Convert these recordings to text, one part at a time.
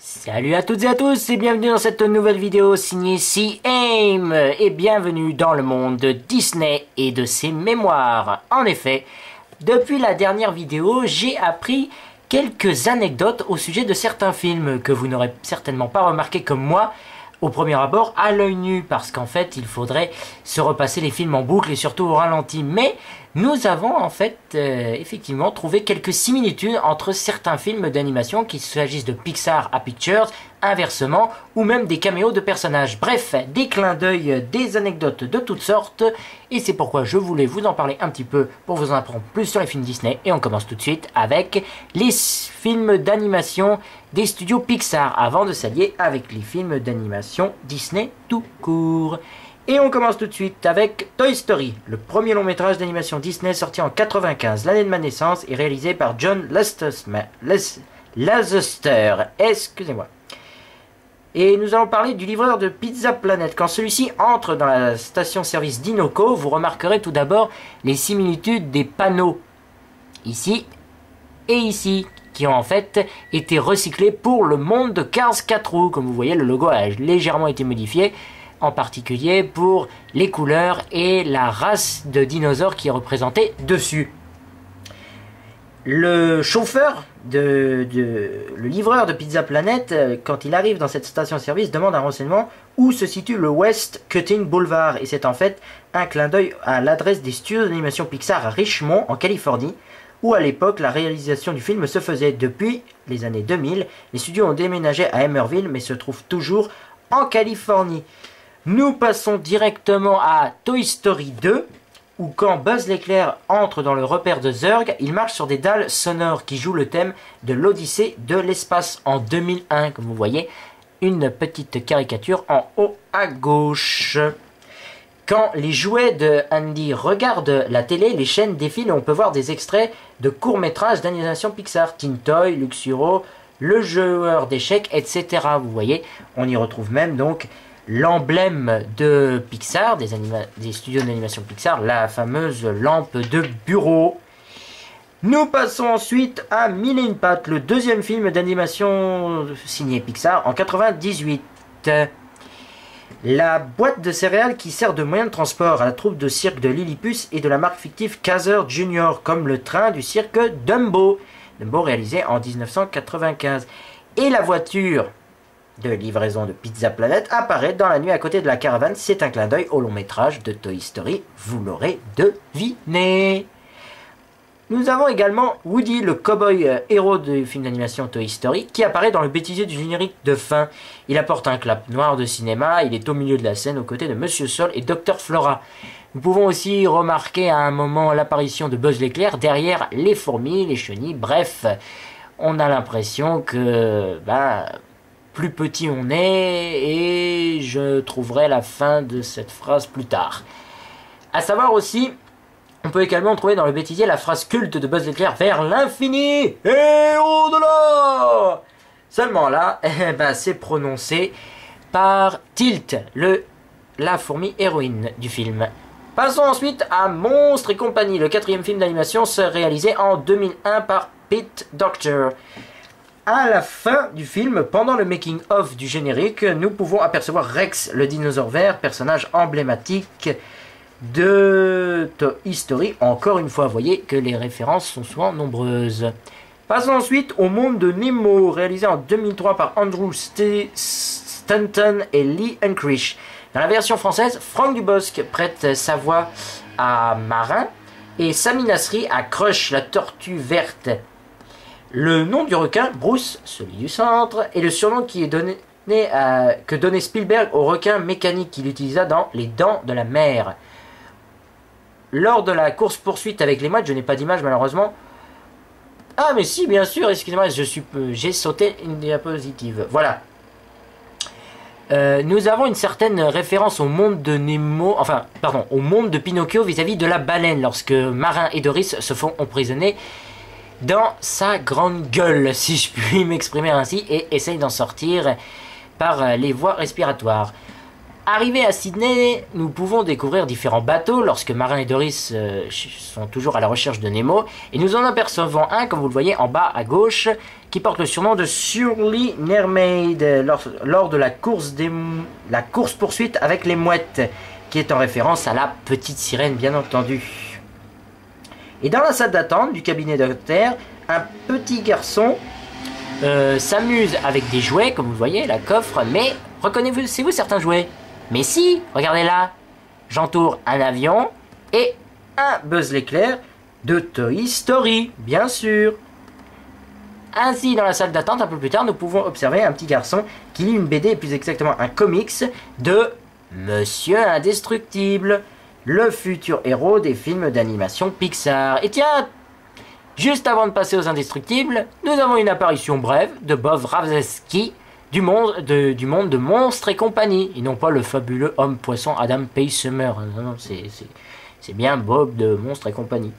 Salut à toutes et à tous et bienvenue dans cette nouvelle vidéo signée C-Aim et bienvenue dans le monde de Disney et de ses mémoires. En effet, depuis la dernière vidéo, j'ai appris quelques anecdotes au sujet de certains films que vous n'aurez certainement pas remarqué comme moi au premier abord à l'œil nu, parce qu'en fait il faudrait se repasser les films en boucle et surtout au ralenti. Mais nous avons en fait effectivement trouvé quelques similitudes entre certains films d'animation, qu'il s'agisse de Pixar à Pictures, inversement, ou même des caméos de personnages. Bref, des clins d'œil, des anecdotes de toutes sortes, et c'est pourquoi je voulais vous en parler un petit peu pour vous en apprendre plus sur les films Disney. Et on commence tout de suite avec les films d'animation des studios Pixar, avant de s'allier avec les films d'animation Disney tout court. Et on commence tout de suite avec Toy Story, le premier long métrage d'animation Disney sorti en 95, l'année de ma naissance, et réalisé par John Lasseter. Excusez-moi. Et nous allons parler du livreur de Pizza Planet. Quand celui-ci entre dans la station-service d'Inoco, vous remarquerez tout d'abord les similitudes des panneaux, ici et ici, qui ont en fait été recyclés pour le monde de Cars 4 roues. Comme vous voyez, le logo a légèrement été modifié, en particulier pour les couleurs et la race de dinosaures qui est représentée dessus. Le chauffeur, le livreur de Pizza Planet, quand il arrive dans cette station-service, demande un renseignement où se situe le West Cutting Boulevard. Et c'est en fait un clin d'œil à l'adresse des studios d'animation Pixar à Richmond, en Californie, où à l'époque la réalisation du film se faisait. Depuis les années 2000, les studios ont déménagé à Emerville, mais se trouvent toujours en Californie. Nous passons directement à Toy Story 2, où quand Buzz l'éclair entre dans le repère de Zurg, il marche sur des dalles sonores qui jouent le thème de l'Odyssée de l'espace en 2001. Comme vous voyez, une petite caricature en haut à gauche. Quand les jouets de Andy regardent la télé, les chaînes défilent et on peut voir des extraits de courts-métrages d'animation Pixar, Teen Toy, Luxuro, Le joueur d'échecs, etc. Vous voyez, on y retrouve même donc l'emblème de Pixar, des studios d'animation Pixar, la fameuse lampe de bureau. Nous passons ensuite à Mille et une pattes, le deuxième film d'animation signé Pixar en 98. La boîte de céréales qui sert de moyen de transport à la troupe de cirque de Lilliput et de la marque fictive Kaiser Junior, comme le train du cirque Dumbo, réalisé en 1995. Et la voiture de livraison de Pizza Planet apparaît dans la nuit à côté de la caravane. C'est un clin d'œil au long métrage de Toy Story, vous l'aurez deviné. Nous avons également Woody, le cow-boy héros du film d'animation Toy Story, qui apparaît dans le bêtisier du générique de fin. Il apporte un clap noir de cinéma, il est au milieu de la scène aux côtés de Monsieur Sol et Dr Flora. Nous pouvons aussi remarquer à un moment l'apparition de Buzz l'éclair derrière les fourmis, les chenilles, bref, on a l'impression que plus petit on est, et je trouverai la fin de cette phrase plus tard. A savoir aussi, on peut également trouver dans le bêtisier la phrase culte de Buzz l'éclair, vers l'infini et au-delà. Seulement là, c'est prononcé par Tilt, la fourmi héroïne du film. Passons ensuite à Monstres et compagnie, le quatrième film d'animation réalisé en 2001 par Pete Docter. À la fin du film, pendant le making-of du générique, nous pouvons apercevoir Rex, le dinosaure vert, personnage emblématique de Toy Story. Encore une fois, vous voyez que les références sont souvent nombreuses. Passons ensuite au monde de Nemo, réalisé en 2003 par Andrew Stanton et Lee Unkrich. Dans la version française, Franck Dubosc prête sa voix à Marin et Sami Nasri à Crush, la tortue verte. Le nom du requin, Bruce, celui du centre, est le surnom qui est que donnait Spielberg au requin mécanique qu'il utilisa dans Les Dents de la Mer. Lors de la course-poursuite avec les mouettes, je n'ai pas d'image malheureusement. Ah mais si, bien sûr, excusez-moi, j'ai sauté une diapositive. Voilà. Nous avons une certaine référence au monde de Nemo, au monde de Pinocchio vis-à-vis de la baleine, lorsque Marin et Doris se font emprisonner dans sa grande gueule, si je puis m'exprimer ainsi, et essaye d'en sortir par les voies respiratoires. Arrivés à Sydney, nous pouvons découvrir différents bateaux lorsque Marin et Doris sont toujours à la recherche de Nemo. Et nous en apercevons un, comme vous le voyez en bas à gauche, qui porte le surnom de Surly Mermaid lors de la course-poursuite avec les mouettes, qui est en référence à la petite sirène, bien entendu. Et dans la salle d'attente du cabinet docteur, un petit garçon s'amuse avec des jouets, comme vous le voyez, la coffre, mais reconnaissez-vous certains jouets? Mais si, regardez là, j'entoure un avion et un Buzz l'éclair de Toy Story, bien sûr. Ainsi, dans la salle d'attente, un peu plus tard, nous pouvons observer un petit garçon qui lit une BD, et plus exactement un comics, de Monsieur Indestructible, le futur héros des films d'animation Pixar. Et tiens, juste avant de passer aux Indestructibles, nous avons une apparition brève de Bob Ravsky du monde de Monstres et compagnie, et non pas le fabuleux homme-poisson Adam Paysemer. Non, c'est bien Bob de Monstres et compagnie.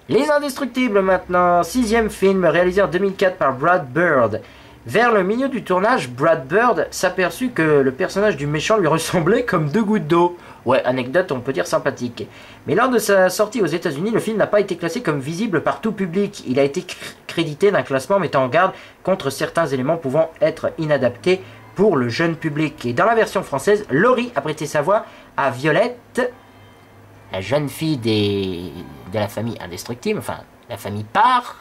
Les Indestructibles maintenant, 6e film réalisé en 2004 par Brad Bird. Vers le milieu du tournage, Brad Bird s'aperçut que le personnage du méchant lui ressemblait comme 2 gouttes d'eau. Ouais, anecdote, on peut dire sympathique. Mais lors de sa sortie aux États-Unis, le film n'a pas été classé comme visible par tout public. Il a été crédité d'un classement mettant en garde contre certains éléments pouvant être inadaptés pour le jeune public. Et dans la version française, Laurie a prêté sa voix à Violette, la jeune fille de la famille Indestructible, enfin la famille Parr,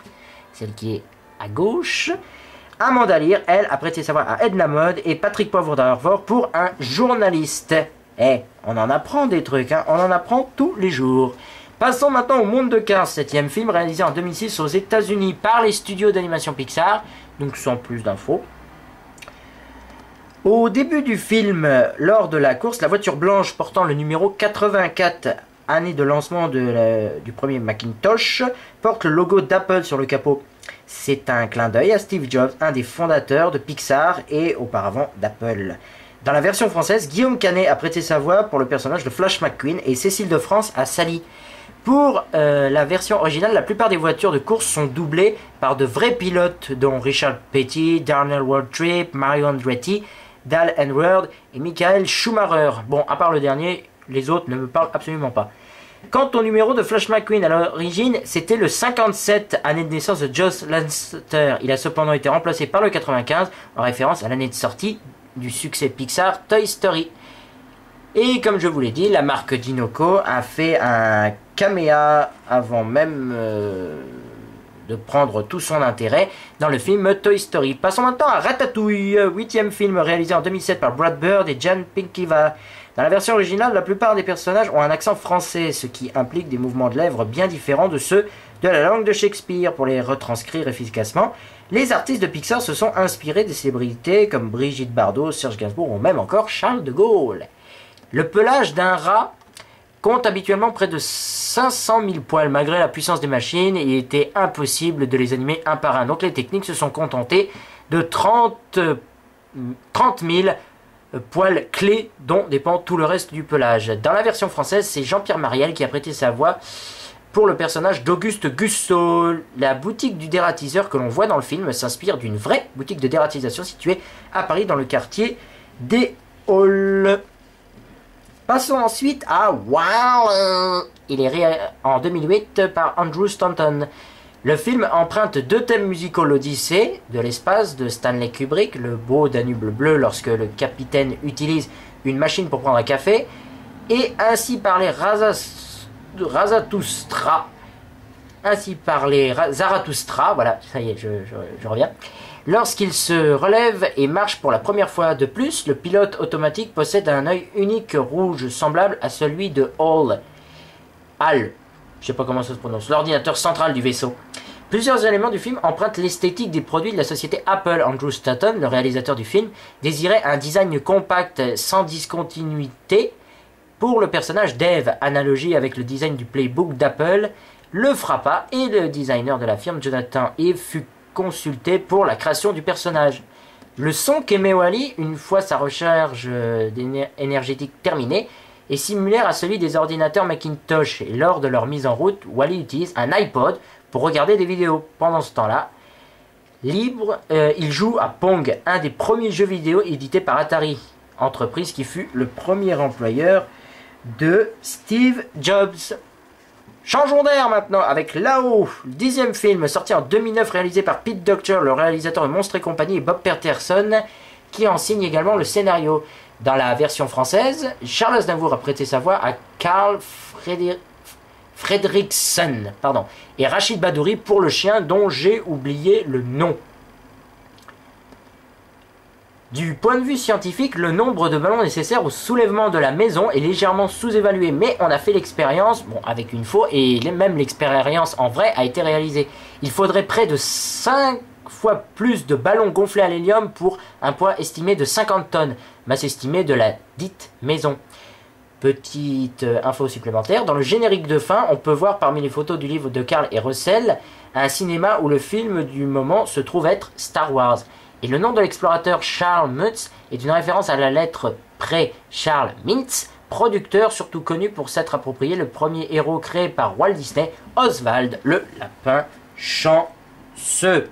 celle qui est à gauche. Amanda Lear, elle, a prêté sa voix à Edna Mode et Patrick Poivre d'Arvor pour un journaliste. On en apprend des trucs, hein, on en apprend tous les jours. Passons maintenant au Monde de Cars, 7e film réalisé en 2006 aux États-Unis par les studios d'animation Pixar, donc sans plus d'infos. Au début du film, lors de la course, la voiture blanche portant le numéro 84, année de lancement du premier Macintosh, porte le logo d'Apple sur le capot. C'est un clin d'œil à Steve Jobs, un des fondateurs de Pixar et auparavant d'Apple. Dans la version française, Guillaume Canet a prêté sa voix pour le personnage de Flash McQueen et Cécile de France à Sally. Pour la version originale, la plupart des voitures de course sont doublées par de vrais pilotes, dont Richard Petty, Darnell Waltrip, Mario Andretti, Dale Earnhardt et Michael Schumacher. Bon, à part le dernier, les autres ne me parlent absolument pas. Quant au numéro de Flash McQueen, à l'origine, c'était le 57, année de naissance de Joss Lancaster. Il a cependant été remplacé par le 95, en référence à l'année de sortie du succès Pixar Toy Story. Et comme je vous l'ai dit, la marque Dinoco a fait un caméa avant même de prendre tout son intérêt dans le film Toy Story. Passons maintenant à Ratatouille, 8e film réalisé en 2007 par Brad Bird et Jan Pinkiva. Dans la version originale, la plupart des personnages ont un accent français, ce qui implique des mouvements de lèvres bien différents de ceux de la langue de Shakespeare. Pour les retranscrire efficacement, les artistes de Pixar se sont inspirés des célébrités comme Brigitte Bardot, Serge Gainsbourg ou même encore Charles de Gaulle. Le pelage d'un rat compte habituellement près de 500 000 poils. Malgré la puissance des machines, il était impossible de les animer un par un. Donc les techniques se sont contentées de 30 000 poils clés dont dépend tout le reste du pelage. Dans la version française, c'est Jean-Pierre Mariel qui a prêté sa voix pour le personnage d'Auguste Gusso. La boutique du dératiseur que l'on voit dans le film s'inspire d'une vraie boutique de dératisation située à Paris dans le quartier des Halles. Passons ensuite à Wow. Il est réalisé en 2008 par Andrew Stanton. Le film emprunte 2 thèmes musicaux, l'Odyssée de l'espace de Stanley Kubrick, le beau Danube bleu lorsque le capitaine utilise une machine pour prendre un café, et Ainsi parlait Zarathustra, voilà, ça y est, je reviens. Lorsqu'il se relève et marche pour la première fois de plus, le pilote automatique possède un œil unique rouge semblable à celui de HAL, je sais pas comment ça se prononce, l'ordinateur central du vaisseau. Plusieurs éléments du film empruntent l'esthétique des produits de la société Apple. Andrew Stanton, le réalisateur du film, désirait un design compact sans discontinuité pour le personnage d'Eve. Analogie avec le design du Playbook d'Apple le frappa et le designer de la firme, Jonathan Ive, fut consulté pour la création du personnage. Le son qu'émet Wall-E, une fois sa recharge énergétique terminée, est similaire à celui des ordinateurs Macintosh. Et lors de leur mise en route, Wall-E utilise un iPod pour regarder des vidéos. Pendant ce temps-là, il joue à Pong, un des premiers jeux vidéo édités par Atari. entreprise qui fut le premier employeur de Steve Jobs. Changeons d'air maintenant avec Là-haut, le 10e film sorti en 2009 réalisé par Pete Docter, le réalisateur de Monstres et compagnie, et Bob Peterson qui en signe également le scénario. Dans la version française, Charles Aznavour a prêté sa voix à Carl Fredricksen et Rachid Badouri pour le chien dont j'ai oublié le nom. Du point de vue scientifique, le nombre de ballons nécessaires au soulèvement de la maison est légèrement sous-évalué, mais on a fait l'expérience, avec une faux, et même l'expérience en vrai a été réalisée. Il faudrait près de 5 fois plus de ballons gonflés à l'hélium pour un poids estimé de 50 tonnes, masse estimée de la dite maison. Petite info supplémentaire, dans le générique de fin, on peut voir parmi les photos du livre de Carl et Russell un cinéma où le film du moment se trouve être Star Wars. Et le nom de l'explorateur Charles Mutz est une référence à la lettre près Charles Mintz, producteur surtout connu pour s'être approprié le premier héros créé par Walt Disney, Oswald le lapin chanceux.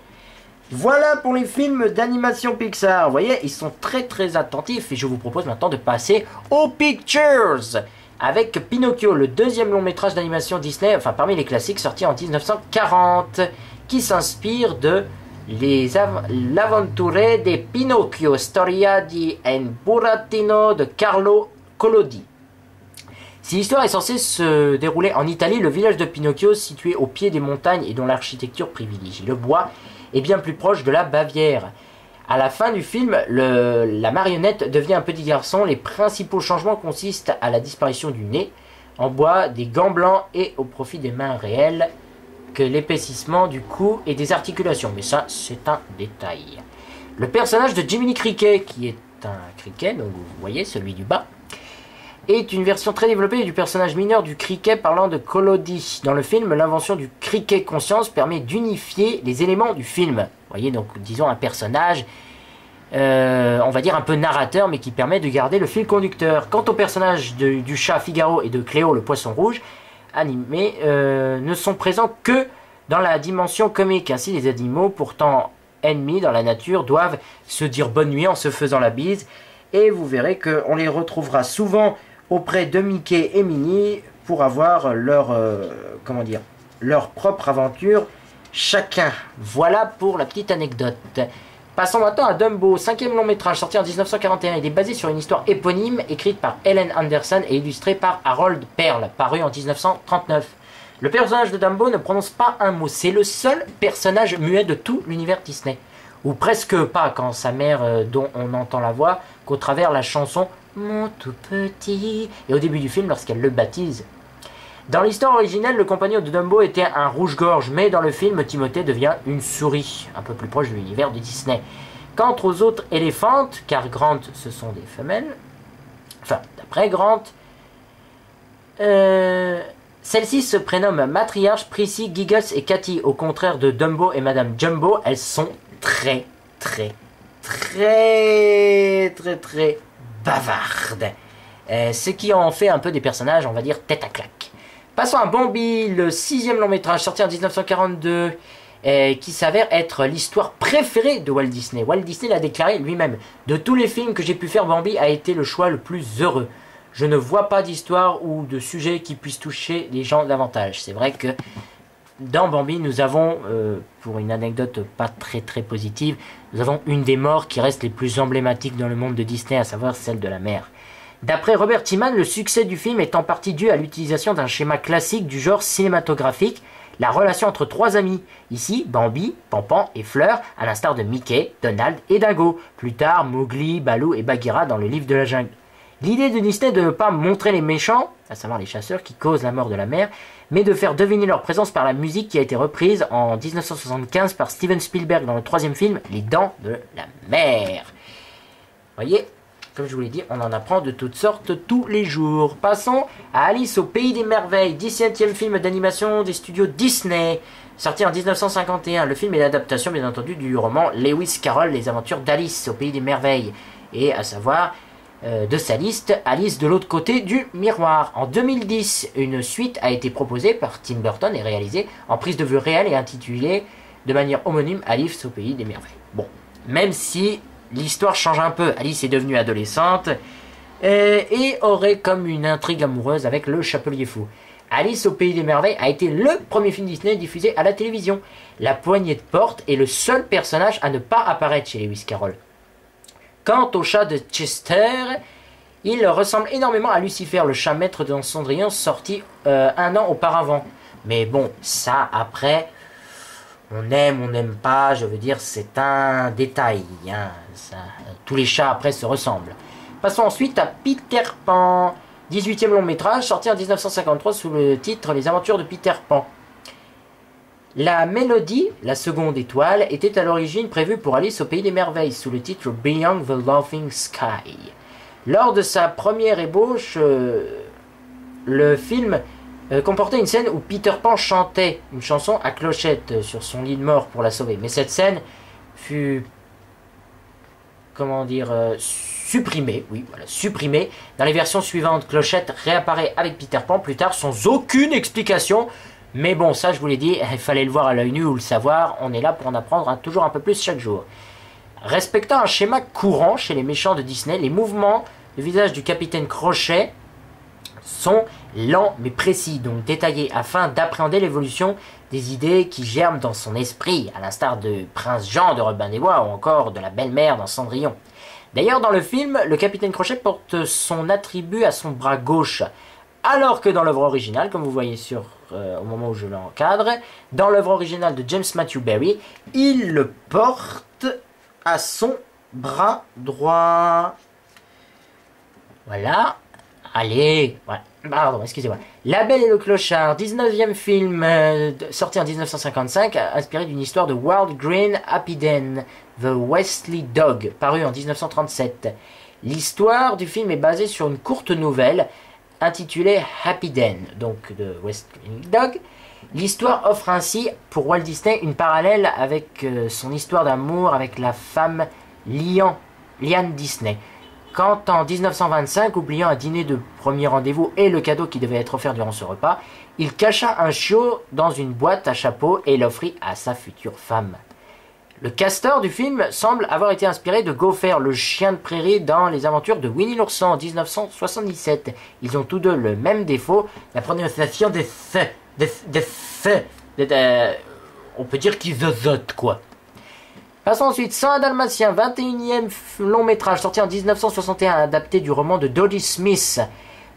Voilà pour les films d'animation Pixar. Vous voyez, ils sont très très attentifs et je vous propose maintenant de passer aux pictures avec Pinocchio, le deuxième long métrage d'animation Disney, enfin parmi les classiques sortis en 1940, qui s'inspire de L'avventure de Pinocchio, storia di un burattino de Carlo Collodi. Si l'histoire est censée se dérouler en Italie, le village de Pinocchio, situé au pied des montagnes et dont l'architecture privilégie le bois, est bien plus proche de la Bavière. À la fin du film, la marionnette devient un petit garçon. Les principaux changements consistent à la disparition du nez en bois, des gants blancs et au profit des mains réelles, que l'épaississement du cou et des articulations. Mais ça, c'est un détail. Le personnage de Jiminy Cricket, qui est un cricket, donc vous voyez celui du bas, est une version très développée du personnage mineur du cricket parlant de Collodi. Dans le film, l'invention du cricket conscience permet d'unifier les éléments du film. Vous voyez, donc disons un personnage, on va dire un peu narrateur, mais qui permet de garder le fil conducteur. Quant au personnage du chat Figaro et de Cléo, le poisson rouge, animés, ne sont présents que dans la dimension comique. Ainsi, les animaux, pourtant ennemis dans la nature, doivent se dire bonne nuit en se faisant la bise. Et vous verrez qu'on les retrouvera souvent auprès de Mickey et Minnie pour avoir leur propre aventure chacun. Voilà pour la petite anecdote. Passons maintenant à Dumbo, 5e long métrage sorti en 1941. Il est basé sur une histoire éponyme écrite par Ellen Anderson et illustrée par Harold Perl, paru en 1939. Le personnage de Dumbo ne prononce pas un mot, c'est le seul personnage muet de tout l'univers Disney. Ou presque pas quand sa mère, dont on entend la voix qu'au travers la chanson « Mon tout petit » et au début du film lorsqu'elle le baptise. Dans l'histoire originelle, le compagnon de Dumbo était un rouge-gorge, mais dans le film, Timothée devient une souris, un peu plus proche de l'univers de Disney. Quant aux autres éléphantes, car Grant, ce sont des femelles, enfin, d'après Grant, celles-ci se prénomment Matriarche, Prissy, Giggles et Cathy. Au contraire de Dumbo et Madame Jumbo, elles sont très bavardes. Ce qui en fait un peu des personnages, on va dire, tête à claque. Passons à Bambi, le 6e long métrage sorti en 1942, qui s'avère être l'histoire préférée de Walt Disney. Walt Disney l'a déclaré lui-même. De tous les films que j'ai pu faire, Bambi a été le choix le plus heureux. Je ne vois pas d'histoire ou de sujet qui puisse toucher les gens davantage. C'est vrai que dans Bambi, nous avons, pour une anecdote pas très positive, nous avons une des morts qui reste les plus emblématiques dans le monde de Disney, à savoir celle de la mère. D'après Robert Tiemann, le succès du film est en partie dû à l'utilisation d'un schéma classique du genre cinématographique, la relation entre trois amis. Ici, Bambi, Pampan et Fleur, à l'instar de Mickey, Donald et Dingo. Plus tard, Mowgli, Baloo et Bagheera dans le livre de la jungle. L'idée de Disney de ne pas montrer les méchants, à savoir les chasseurs qui causent la mort de la mère, mais de faire deviner leur présence par la musique qui a été reprise en 1975 par Steven Spielberg dans le 3e film, Les Dents de la Mer. Voyez, comme je vous l'ai dit, on en apprend de toutes sortes tous les jours. Passons à Alice au Pays des Merveilles, 17e film d'animation des studios Disney, sorti en 1951. Le film est l'adaptation, bien entendu, du roman Lewis Carroll, Les Aventures d'Alice au Pays des Merveilles, et à savoir de sa liste, Alice de l'autre côté du miroir. En 2010, une suite a été proposée par Tim Burton et réalisée en prise de vue réelle et intitulée de manière homonyme Alice au Pays des Merveilles. Bon, même si l'histoire change un peu. Alice est devenue adolescente et aurait comme une intrigue amoureuse avec le Chapelier Fou. Alice au Pays des Merveilles a été le premier film Disney diffusé à la télévision. La poignée de porte est le seul personnage à ne pas apparaître chez Lewis Carroll. Quant au chat de Chester, il ressemble énormément à Lucifer, le chat maître dans Cendrillon, sorti 1 an auparavant. Mais bon, ça après, on aime, on n'aime pas, je veux dire, c'est un détail. Hein, ça, tous les chats après se ressemblent. Passons ensuite à Peter Pan, 18e long métrage, sorti en 1953 sous le titre Les Aventures de Peter Pan. La mélodie, la seconde étoile, était à l'origine prévue pour Alice au Pays des Merveilles sous le titre Beyond the Laughing Sky. Lors de sa première ébauche, le film comportait une scène où Peter Pan chantait une chanson à clochette sur son lit de mort pour la sauver. Mais cette scène fut, supprimée. Oui, voilà, supprimée. Dans les versions suivantes, Clochette réapparaît avec Peter Pan plus tard sans aucune explication. Mais bon, ça je vous l'ai dit, il fallait le voir à l'œil nu ou le savoir. On est là pour en apprendre toujours un peu plus chaque jour. Respectant un schéma courant chez les méchants de Disney, les mouvements de visage du capitaine Crochet sont lents mais précis, donc détaillés, afin d'appréhender l'évolution des idées qui germent dans son esprit, à l'instar de Prince Jean de Robin des Bois ou encore de la belle-mère dans Cendrillon. D'ailleurs, dans le film, le capitaine Crochet porte son attribut à son bras gauche, alors que dans l'œuvre originale, comme vous voyez au moment où je l'encadre, dans l'œuvre originale de James Matthew Barrie, il le porte à son bras droit. Voilà. Allez, voilà. Pardon, excusez-moi. La Belle et le Clochard, 19e film sorti en 1955, inspiré d'une histoire de Walt Green Happyden, The Wesley Dog, paru en 1937. L'histoire du film est basée sur une courte nouvelle intitulée Happyden, donc de Wesley Dog. L'histoire offre ainsi pour Walt Disney une parallèle avec son histoire d'amour avec la femme Liane Disney. Quand en 1925, oubliant un dîner de premier rendez-vous et le cadeau qui devait être offert durant ce repas, il cacha un chiot dans une boîte à chapeau et l'offrit à sa future femme. Le castor du film semble avoir été inspiré de Gopher, le chien de prairie dans Les Aventures de Winnie l'ourson en 1977. Ils ont tous deux le même défaut, la prononciation des on peut dire qu'ils zozotent, quoi. Passons ensuite, 101 Dalmatiens, 21e long métrage sorti en 1961, adapté du roman de Dodie Smith.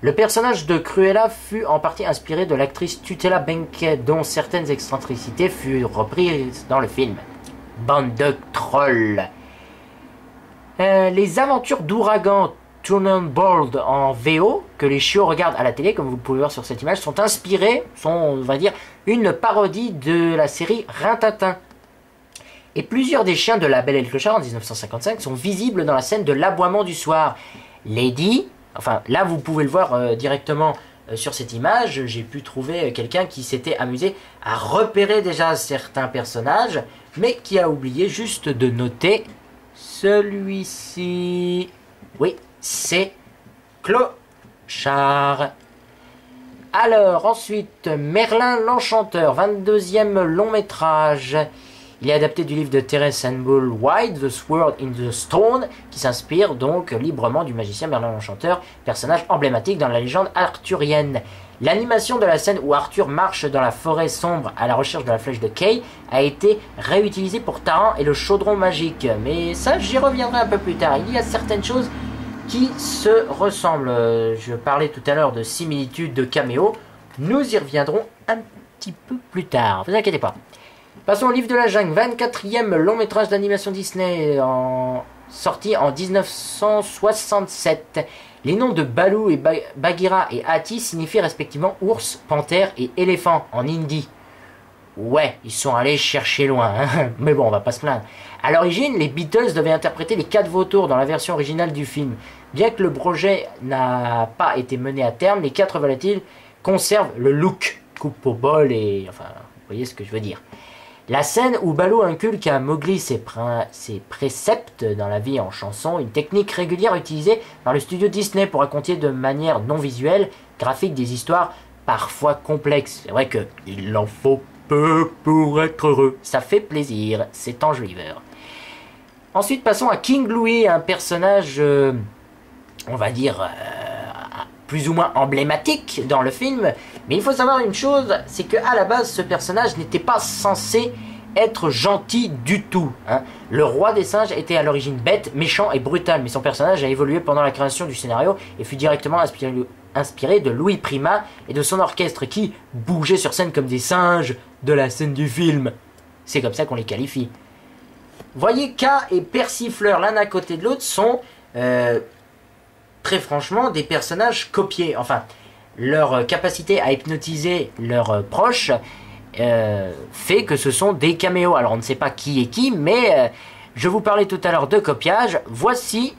Le personnage de Cruella fut en partie inspiré de l'actrice Tutela Benkett, dont certaines excentricités furent reprises dans le film. Bande de trolls. Les aventures d'Ouragan Turnbold en VO, que les chiots regardent à la télé, comme vous pouvez voir sur cette image, sont on va dire, une parodie de la série Rintintin. Et plusieurs des chiens de La Belle et le Clochard en 1955 sont visibles dans la scène de l'aboiement du soir. Lady, enfin là vous pouvez le voir directement sur cette image, j'ai pu trouver quelqu'un qui s'était amusé à repérer déjà certains personnages, mais qui a oublié juste de noter celui-ci. Oui, c'est Clochard. Alors ensuite, Merlin l'Enchanteur, 22e long métrage. Il est adapté du livre de Terence Bull White, The Sword in the Stone, qui s'inspire donc librement du magicien Merlin l'Enchanteur, personnage emblématique dans la légende arthurienne. L'animation de la scène où Arthur marche dans la forêt sombre à la recherche de la flèche de Kay a été réutilisée pour Taran et le chaudron magique. Mais ça, j'y reviendrai un peu plus tard. Il y a certaines choses qui se ressemblent. Je parlais tout à l'heure de similitudes, de caméos. Nous y reviendrons un petit peu plus tard. Ne vous inquiétez pas. Passons au Livre de la Jungle, 24e long métrage d'animation Disney sorti en 1967. Les noms de Baloo et Bagheera et Hathi signifient respectivement ours, panthère et éléphant en hindi. Ouais, ils sont allés chercher loin, hein. Mais bon, on va pas se plaindre. À l'origine, les Beatles devaient interpréter les 4 vautours dans la version originale du film. Bien que le projet n'a pas été mené à terme, les 4 volatiles conservent le look, coupe au bol et... enfin, vous voyez ce que je veux dire. La scène où Baloo inculque à Mowgli ses préceptes dans la vie en chanson, une technique régulière utilisée par le studio Disney pour raconter de manière non visuelle, graphique, des histoires parfois complexes. C'est vrai qu'il en faut peu pour être heureux. Ça fait plaisir, c'est enjoliveur. Ensuite, passons à King Louis, un personnage, on va dire, plus ou moins emblématique dans le film. Mais il faut savoir une chose, c'est qu'à la base, ce personnage n'était pas censé être gentil du tout. Hein. Le roi des singes était à l'origine bête, méchant et brutal, mais son personnage a évolué pendant la création du scénario et fut directement inspiré de Louis Prima et de son orchestre qui bougeait sur scène comme des singes de la scène du film. C'est comme ça qu'on les qualifie. Voyez, K et Persifleur, l'un à côté de l'autre, sont très franchement des personnages copiés. Enfin, leur capacité à hypnotiser leurs proches fait que ce sont des caméos. Alors on ne sait pas qui est qui, mais je vous parlais tout à l'heure de copiage. Voici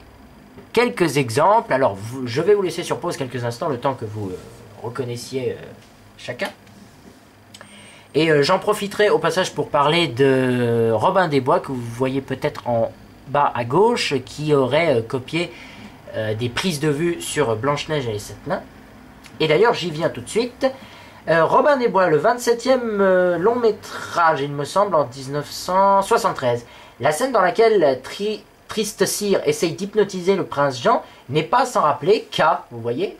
quelques exemples. Alors je vais vous laisser sur pause quelques instants, le temps que vous reconnaissiez chacun. Et j'en profiterai au passage pour parler de Robin des Bois, que vous voyez peut-être en bas à gauche, qui aurait copié des prises de vue sur Blanche-Neige et les 7 nains. Et d'ailleurs, j'y viens tout de suite. Robin des Bois, le 27e long métrage, il me semble, en 1973. La scène dans laquelle Triste Cire essaye d'hypnotiser le prince Jean n'est pas sans rappeler K, vous voyez,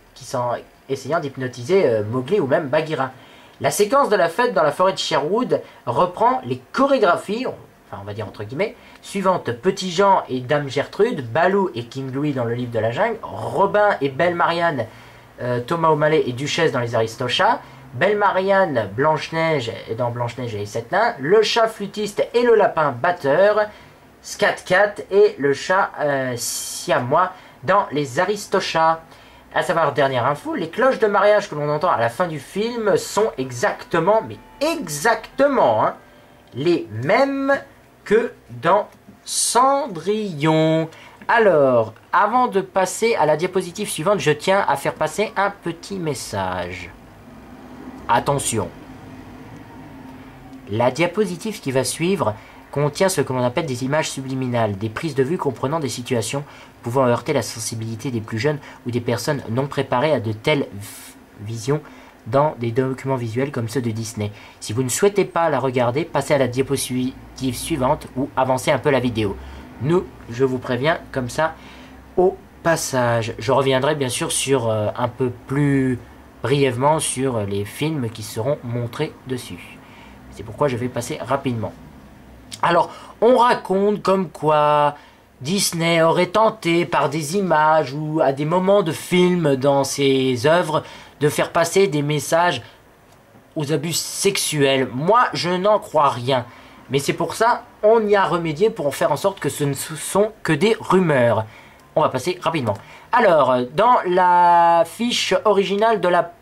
essayant d'hypnotiser Mowgli ou même Bagheera. La séquence de la fête dans la forêt de Sherwood reprend les chorégraphies, enfin on va dire entre guillemets, suivantes Petit Jean et Dame Gertrude, Balou et King Louis dans le livre de la jungle, Robin et Belle Marianne, Thomas O'Malley et Duchesse dans les Aristochats, Belle Marianne, Blanche-Neige dans Blanche-Neige et les 7 nains, le chat flûtiste et le lapin batteur, Scat Cat et le chat siamois dans les Aristochats. À savoir, dernière info, les cloches de mariage que l'on entend à la fin du film sont exactement, mais exactement, hein, les mêmes que dans Cendrillon. Alors, avant de passer à la diapositive suivante, je tiens à faire passer un petit message. Attention. La diapositive qui va suivre contient ce que l'on appelle des images subliminales, des prises de vue comprenant des situations pouvant heurter la sensibilité des plus jeunes ou des personnes non préparées à de telles visions dans des documents visuels comme ceux de Disney. Si vous ne souhaitez pas la regarder, passez à la diapositive suivante ou avancez un peu la vidéo. Nous, je vous préviens comme ça au passage. Je reviendrai bien sûr sur un peu plus brièvement sur les films qui seront montrés dessus. C'est pourquoi je vais passer rapidement. Alors, on raconte comme quoi Disney aurait tenté par des images ou à des moments de film dans ses œuvres de faire passer des messages aux abus sexuels. Moi, je n'en crois rien. Mais c'est pour ça, on y a remédié pour en faire en sorte que ce ne sont que des rumeurs. On va passer rapidement. Alors, dans la fiche originale de la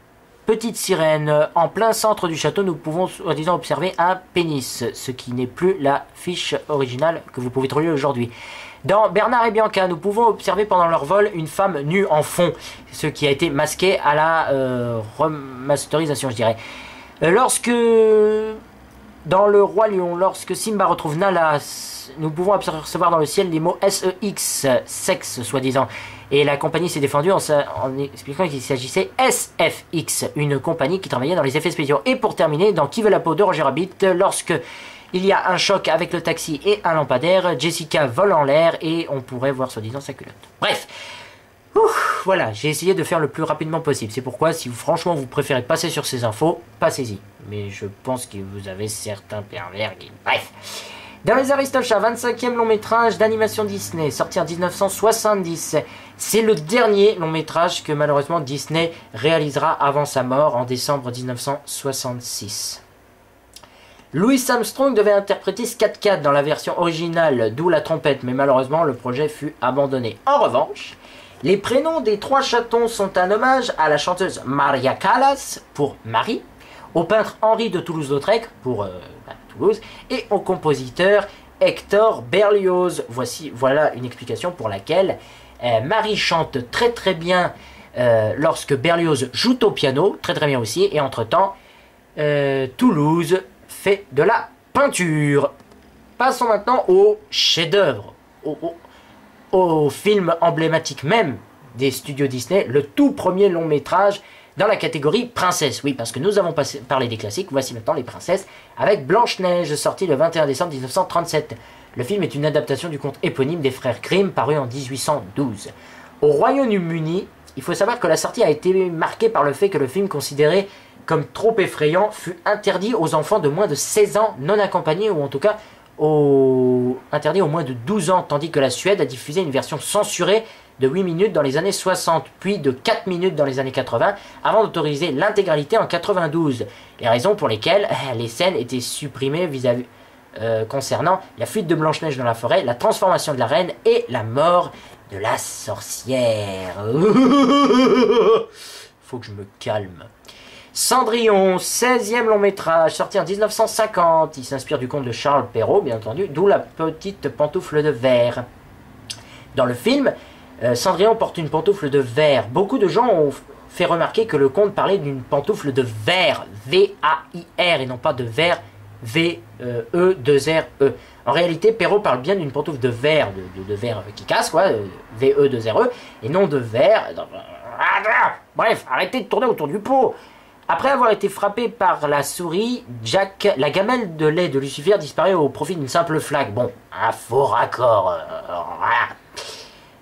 Petite Sirène, en plein centre du château, nous pouvons soi-disant observer un pénis, ce qui n'est plus la fiche originale que vous pouvez trouver aujourd'hui. Dans Bernard et Bianca, nous pouvons observer pendant leur vol une femme nue en fond, ce qui a été masqué à la remasterisation, je dirais. Lorsque, dans Le Roi Lion, lorsque Simba retrouve Nala, nous pouvons apercevoir dans le ciel les mots SEX, sexe soi-disant. Et la compagnie s'est défendue en expliquant qu'il s'agissait SFX, une compagnie qui travaillait dans les effets spéciaux. Et pour terminer, dans Qui veut la peau de Roger Rabbit, lorsque il y a un choc avec le taxi et un lampadaire, Jessica vole en l'air et on pourrait voir soi-disant sa culotte. Bref, voilà, j'ai essayé de faire le plus rapidement possible. C'est pourquoi, si franchement vous préférez passer sur ces infos, passez-y. Mais je pense que vous avez certains pervers qui... Bref. Dans les Aristochats, 25e long métrage d'animation Disney, sorti en 1970. C'est le dernier long métrage que malheureusement Disney réalisera avant sa mort en décembre 1966. Louis Armstrong devait interpréter Scat Cat dans la version originale, d'où la trompette, mais malheureusement le projet fut abandonné. En revanche, les prénoms des 3 chatons sont un hommage à la chanteuse Maria Callas pour Marie, au peintre Henri de Toulouse-Lautrec pour Toulouse, et au compositeur Hector Berlioz. Voilà une explication pour laquelle Marie chante très bien lorsque Berlioz joue au piano, très bien aussi, et entre-temps, Toulouse fait de la peinture. Passons maintenant au chef-d'œuvre, au film emblématique même des studios Disney, le tout premier long métrage dans la catégorie princesse. Oui, parce que nous avons parlé des classiques, voici maintenant les princesses, avec Blanche-Neige, sortie le 21 décembre 1937. Le film est une adaptation du conte éponyme des frères Grimm, paru en 1812. Au Royaume-Uni, il faut savoir que la sortie a été marquée par le fait que le film, considéré comme trop effrayant, fut interdit aux enfants de moins de 16 ans non accompagnés, ou en tout cas interdit aux moins de 12 ans, tandis que la Suède a diffusé une version censurée de 8 minutes dans les années 60, puis de 4 minutes dans les années 80, avant d'autoriser l'intégralité en 92. Les raisons pour lesquelles les scènes étaient supprimées concernant la fuite de Blanche-Neige dans la forêt, la transformation de la reine et la mort de la sorcière. Faut que je me calme. Cendrillon, 16e long métrage, sorti en 1950. Il s'inspire du conte de Charles Perrault, bien entendu, d'où la petite pantoufle de verre. Dans le film, Cendrillon porte une pantoufle de verre. Beaucoup de gens ont fait remarquer que le conte parlait d'une pantoufle de verre, V-A-I-R, et non pas de verre, V-E-2-R-E. En réalité, Perrault parle bien d'une pantoufle de verre, de verre qui casse, quoi, V-E-2-R-E, et non de verre. Bref, arrêtez de tourner autour du pot. Après avoir été frappé par la souris, Jack, la gamelle de lait de Lucifer disparaît au profit d'une simple flaque. Bon, un faux raccord.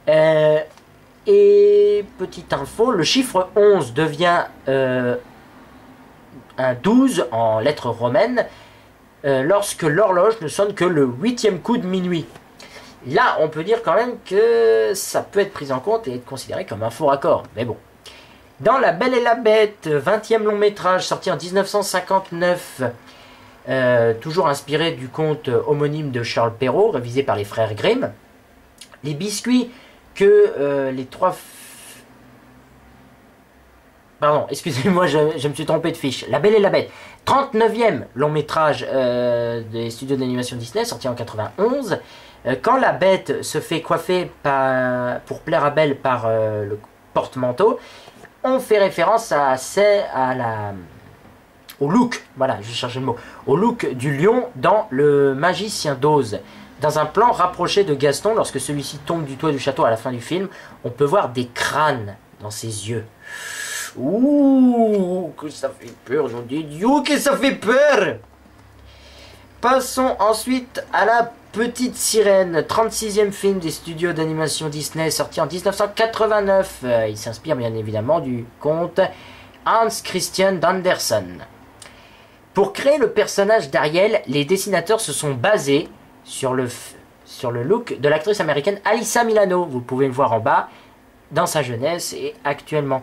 Voilà. Et petite info, le chiffre 11 devient un 12 en lettres romaines lorsque l'horloge ne sonne que le 8e coup de minuit. Là, on peut dire quand même que ça peut être pris en compte et être considéré comme un faux raccord. Mais bon. Dans La Belle et la Bête, 20e long métrage, sorti en 1959, toujours inspiré du conte homonyme de Charles Perrault, révisé par les frères Grimm. Les biscuits que les trois... Pardon, excusez-moi, je me suis trompé de fiche. La Belle et la Bête, 39e long métrage des studios d'animation Disney, sorti en 91. Quand la bête se fait coiffer pour plaire à Belle par le porte-manteau, on fait référence au look, voilà, je cherchais le mot, au look du lion dans Le Magicien d'Oz. Dans un plan rapproché de Gaston, lorsque celui-ci tombe du toit du château à la fin du film, on peut voir des crânes dans ses yeux. Ouh, que ça fait peur, nom de Dieu, que ça fait peur! Passons ensuite à La Petite Sirène, 36e film des studios d'animation Disney, sorti en 1989. Il s'inspire bien évidemment du conte Hans Christian Andersen. Pour créer le personnage d'Ariel, les dessinateurs se sont basés sur le look de l'actrice américaine Alyssa Milano. Vous pouvez le voir en bas, dans sa jeunesse et actuellement.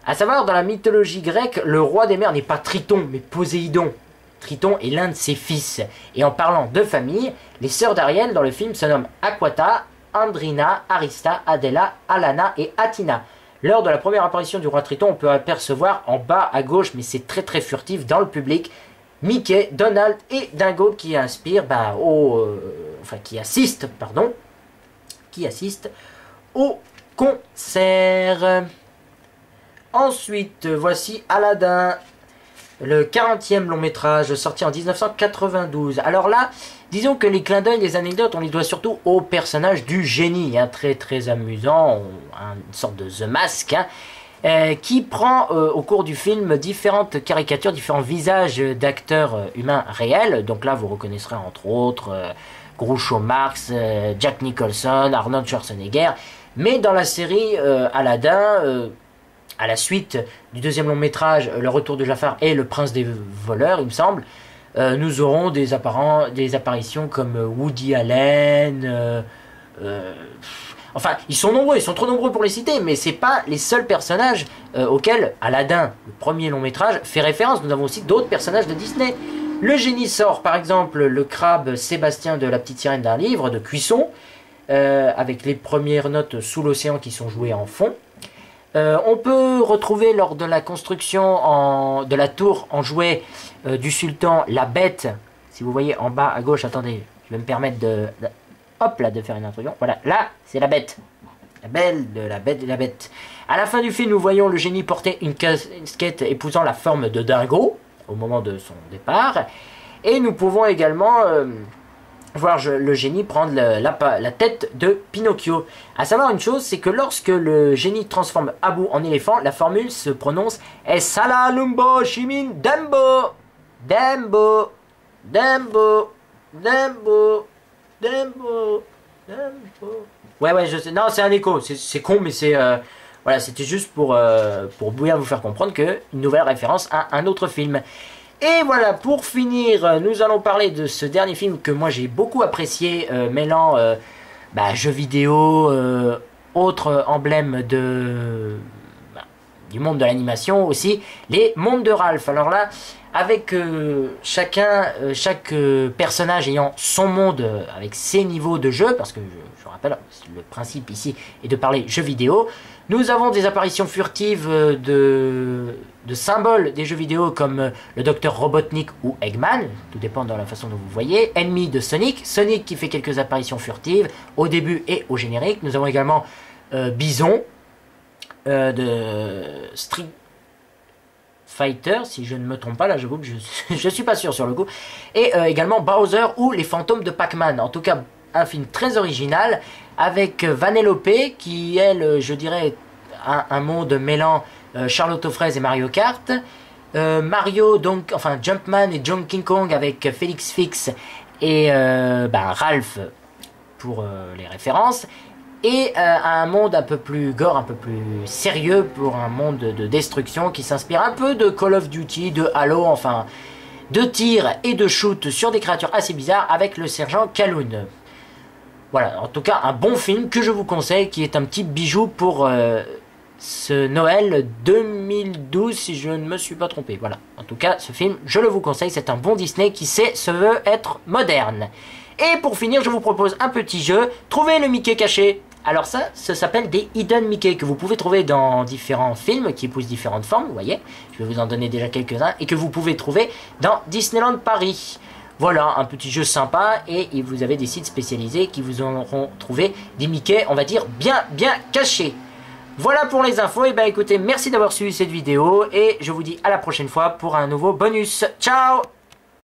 A savoir, dans la mythologie grecque, le roi des mers n'est pas Triton, mais Poséidon. Triton est l'un de ses fils. Et en parlant de famille, les sœurs d'Ariel dans le film se nomment Aquata, Andrina, Arista, Adela, Alana et Athina. Lors de la première apparition du roi Triton, on peut apercevoir en bas à gauche, mais c'est très très furtif dans le public, Mickey, Donald et Dingo qui assistent au concert. Ensuite, voici Aladdin, le 40e long métrage, sorti en 1992. Alors là, disons que les clins d'œil, les anecdotes, on les doit surtout au personnage du génie, très très amusant, une sorte de The Mask, qui prend au cours du film différentes caricatures, différents visages d'acteurs humains réels. Donc là, vous reconnaîtrez entre autres Groucho Marx, Jack Nicholson, Arnold Schwarzenegger. Mais dans la série Aladdin, à la suite du deuxième long métrage, Le Retour de Jafar et Le Prince des voleurs, il me semble, nous aurons des apparitions comme Woody Allen. Enfin, ils sont nombreux, ils sont trop nombreux pour les citer, mais c'est pas les seuls personnages auxquels Aladdin, le premier long métrage, fait référence. Nous avons aussi d'autres personnages de Disney. Le génie sort par exemple le crabe Sébastien de La Petite Sirène d'un livre de Cuisson, avec les premières notes sous l'océan qui sont jouées en fond. On peut retrouver lors de la construction de la tour en jouet du sultan la bête. Si vous voyez en bas à gauche, attendez, je vais me permettre de faire une introduction. Voilà, là c'est la bête. La belle de la bête de la bête. À la fin du film, nous voyons le génie porter une casquette épousant la forme de Dingo au moment de son départ. Et nous pouvons également voir le génie prendre la tête de Pinocchio. À savoir une chose, c'est que lorsque le génie transforme Abu en éléphant, la formule se prononce Esala Lumbo Shimin Dembo Dembo Dembo Dembo Dembo Dembo. Ouais, je sais. Non, c'est un écho. C'est con, mais c'est voilà, c'était juste pour bien vous faire comprendre que une nouvelle référence à un autre film. Et voilà, pour finir, nous allons parler de ce dernier film que moi j'ai beaucoup apprécié, mêlant jeux vidéo, autres emblèmes du monde de l'animation aussi, les mondes de Ralph. Alors là, avec chaque personnage ayant son monde avec ses niveaux de jeu, parce que je rappelle, le principe ici est de parler jeux vidéo. Nous avons des apparitions furtives de symboles des jeux vidéo comme le Docteur Robotnik ou Eggman, tout dépend de la façon dont vous voyez. Ennemi de Sonic, Sonic qui fait quelques apparitions furtives au début et au générique. Nous avons également Bison de Street Fighter, si je ne me trompe pas, là j'avoue que je suis pas sûr sur le coup. Et également Bowser ou les fantômes de Pac-Man. En tout cas, un film très original avec Vanellope qui, elle, je dirais, un monde mêlant Charlotte aux fraises et Mario Kart. Mario, donc, enfin Jumpman et Donkey Kong avec Félix Fix et Ralph pour les références. Et un monde un peu plus gore, un peu plus sérieux pour un monde de destruction qui s'inspire un peu de Call of Duty, de Halo, enfin de tir et de shoot sur des créatures assez bizarres avec le sergent Calhoun. Voilà, en tout cas un bon film que je vous conseille, qui est un petit bijou pour ce Noël 2012 si je ne me suis pas trompé. Voilà, en tout cas ce film je le vous conseille, c'est un bon Disney qui se veut être moderne. Et pour finir je vous propose un petit jeu, trouver le Mickey caché. Alors ça s'appelle des Hidden Mickey que vous pouvez trouver dans différents films qui épousent différentes formes, vous voyez. Je vais vous en donner déjà quelques-uns et que vous pouvez trouver dans Disneyland Paris. Voilà, un petit jeu sympa et vous avez des sites spécialisés qui vous auront trouvé des Mickey, on va dire, bien cachés. Voilà pour les infos, et écoutez, merci d'avoir suivi cette vidéo et je vous dis à la prochaine fois pour un nouveau bonus. Ciao!